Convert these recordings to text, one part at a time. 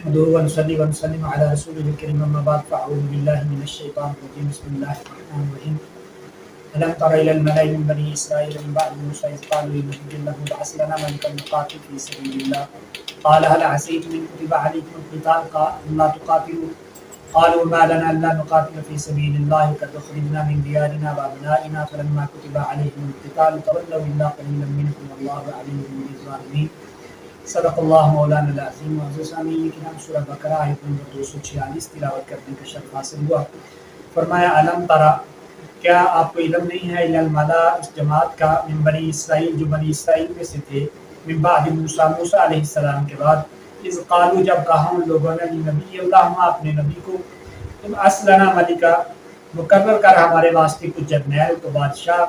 نحمده ونصلي ونسلم على رسوله الكريم أما بعد فأعوذ بالله من الشيطان الرجيم بسم الله الرحمن الرحيم ألم تر إلى الملأ من بني إسرائيل من بعد موسى إذ قالوا لنبي له ابعث لنا ملكا نقاتل في سبيل الله قال هل عسيتم إن كتب عليكم القتال ألا تقاتلوا قالوا ما لنا ألا نقاتل في سبيل الله قد أخرجنا من ديارنا وأبنائنا فلما كتب عليهم القتال تولوا إلا قليلا منهم والله عليم بالظالمين صدق اللہ مولانا العظیم. معزز سامعین کرام، سورہ بقرہ آیت نمبر 246 تلاوت کرنے کا شرف حاصل ہوا. فرمایا علم ترا، کیا آپ کو علم نہیں ہے، الی الملا، اس جماعت کا، من بنی اسرائیل، جو بنی اسرائیل میں سے تھے، من بعد موسیٰ، موسیٰ علیہ السلام کے بعد، اذ قالوا، جب کہا ان لوگوں نے، نبی اللہ، اپنے نبی کو، ابعث لنا ملکا، مقرر کر ہمارے واسطے کچھ جرنیل کو، بادشاہ،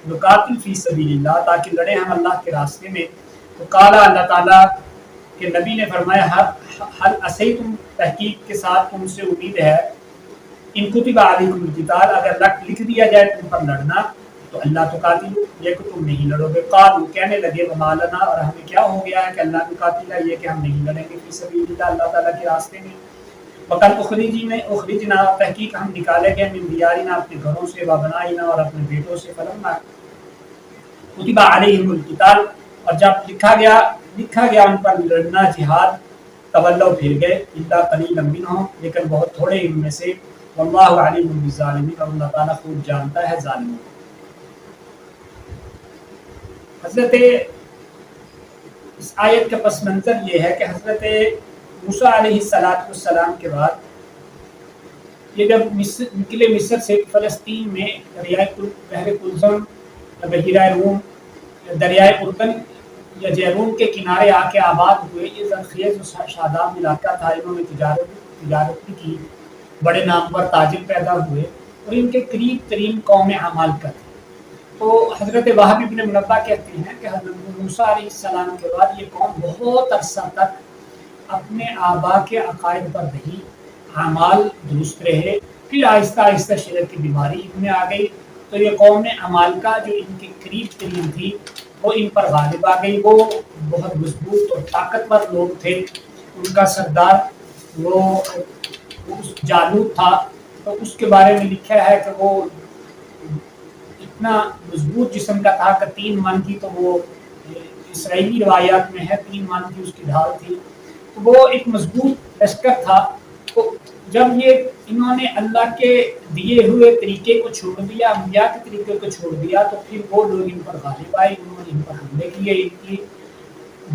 نقاتل فی سبیل اللہ، تاکہ لڑیں ہم اللہ کے راستے میں. تو قالا، اللہ تعالیٰ کے نبی نے فرمایا، حل عسیتم، تحقیق کے ساتھ تم سے امید ہے، ان کتب علیکم القتال، اگر لکھ دیا جائے تم پر لڑنا، تو اللہ تقاتلوا، یہ کہ تم نہیں لڑو گے. قالوا، کہنے لگے، وما لنا، اور ہمیں کیا ہو گیا ہے کہ اللہ نقاتل، یہ کہ ہم نہیں لڑیں گے، فی سبیل اللہ، اللہ تعالیٰ کے راستے میں. وقد اخرجنا، تحقیق ہم نکالے گئے، من دیارنا، اپنے گھروں سے، وابنائنا، اور اپنے بیٹوں سے. فلما کتب علیہم القتال، اور جب لکھا گیا ان پر لڑنا، جہاد، تولوا، پھر گئے، الا قلیلا منہم، لیکن بہت تھوڑے ان میں سے. واللہ علیم بالظالمین، اور اللہ تعالیٰ خوب جانتا ہے ظالموں کو. حضرت اس آیت کا پس منظر یہ ہے کہ حضرت موسیٰ علیہ السلام کے بعد یہ جب نکلے مصر سے، فلسطین میں بحر کلزم، بحیرہ روم، دریائے اردن یا جیرون کے کنارے آ کے آباد ہوئے. یہ زرخیز و شاداب علاقہ تھا. انہوں نے تجارت بھی کی، بڑے نامور تاجر پیدا ہوئے، اور ان کے قریب ترین قوم عمالقہ تھی. تو حضرت وہب ابن منبہ کہتے ہیں کہ حضرت موسیٰ علیہ السلام کے بعد یہ قوم بہت عرصہ تک اپنے آبا کے عقائد پر رہی، اعمال درست رہے. پھر آہستہ آہستہ شرک کی بیماری ان میں آ گئی، تو یہ قوم عمالقہ جو ان کے قریب ترین تھی وہ ان پر غالب آ گئی. وہ بہت مضبوط اور طاقتور لوگ تھے. ان کا سردار وہ جالوت تھا. تو اس کے بارے میں لکھا ہے کہ وہ اتنا مضبوط جسم کا تھا کہ 3 من کی، تو وہ اسرائیلی روایات میں ہے 3 من کی اس کی ڈھال تھی. تو وہ ایک مضبوط لشکر تھا. تو جب انہوں نے اللہ کے دیے ہوئے طریقے کو چھوڑ دیا، انبیاء کے طریقے کو چھوڑ دیا، تو پھر وہ لوگ ان پر غالب آئے. انہوں نے ان پر حملے کیے، ان کی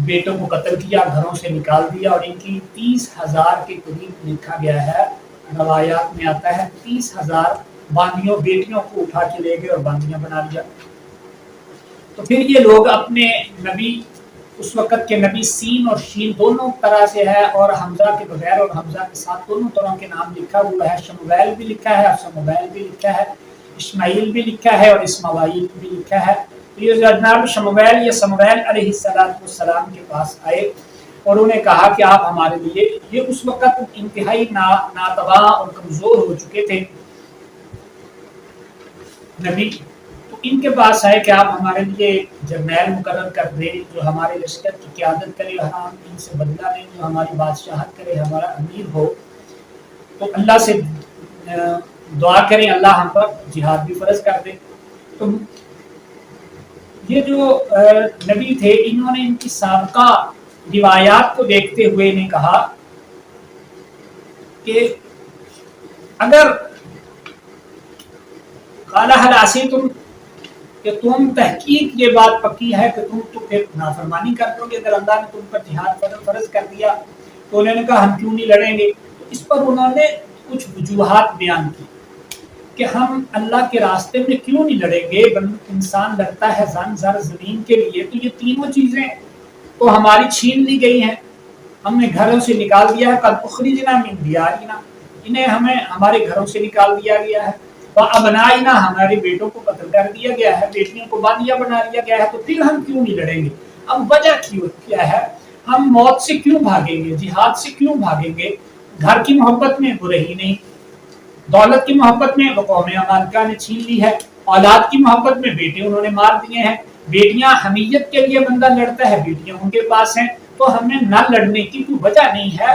بیٹوں کو قتل کیا، گھروں سے نکال دیا، اور ان کی 30,000 کے قریب لکھا گیا ہے، روایات میں آتا ہے 30,000 باندیوں، بیٹیوں کو اٹھا کے لے گئے اور باندیاں بنا لیا. تو پھر یہ لوگ اپنے نبی، اس وقت کے نبی، سین اور شین دونوں طرح سے ہے، اور حمزہ کے بغیر اور حمزہ کے ساتھ دونوں طرح کے نام لکھا ہوا ہے. شمویل بھی لکھا ہے، اور سمویل بھی لکھا ہے، اسماعیل بھی لکھا ہے، اور اسماعیل بھی لکھا ہے. تو یہ جناب شمویل یا سمویل علیہ السلام کے پاس آئے، اور انہوں نے کہا کہ آپ ہمارے لیے، یہ اس وقت انتہائی ناتواں اور کمزور ہو چکے تھے نبی. تو ان کے پاس آئے کہ آپ ہمارے لیے جرنیل مقرر کر دیں جو ہمارے لشکر کی قیادت کرے، ہم ان سے بدلہ لیں، جو ہماری بادشاہت کرے، ہمارا امیر ہو. تو اللہ سے دعا کریں اللہ ہم پر جہاد بھی فرض کر دے. تو یہ جو نبی تھے، انہوں نے ان کی سابقہ روایات کو دیکھتے ہوئے نے کہا کہ اگر قال هل عسیتم، کہ تم تحقیق یہ بات پکی ہے کہ تم تو پھر نافرمانی کر دو گے اگر اللہ نے تم پر جہاد فرض کر دیا. تو انہوں نے کہا ہم کیوں نہیں لڑیں گے. تو اس پر انہوں نے کچھ وجوہات بیان کی کہ ہم اللہ کے راستے میں کیوں نہیں لڑیں گے. انسان لڑتا ہے زن زر زمین کے لیے، تو یہ تینوں چیزیں تو ہماری چھین لی گئی ہیں، ہم نے گھروں سے نکال دیا ہے. قد اخرجنا من دیارنا، انہیں ہمیں ہمارے گھروں سے نکال دیا گیا ہے. وابنائنا، ہمارے بیٹوں کو قتل کر دیا گیا ہے، بیٹیوں کو باندیا بنا لیا گیا ہے. تو پھر ہم کیوں نہیں لڑیں گے؟ اب وجہ کیا ہے؟ ہم موت سے کیوں بھاگیں گے؟ جہاد سے کیوں بھاگیں گے؟ گھر کی محبت میں وہ رہی نہیں، دولت کی محبت میں وہ قوم عمالقہ نے چھین لی ہے، اولاد کی محبت میں بیٹے انہوں نے مار دیے ہیں. بیٹیاں حمیت کے لیے بندہ لڑتا ہے، بیٹیاں ان کے پاس ہیں. تو ہمیں نہ لڑنے کی کوئی وجہ نہیں ہے.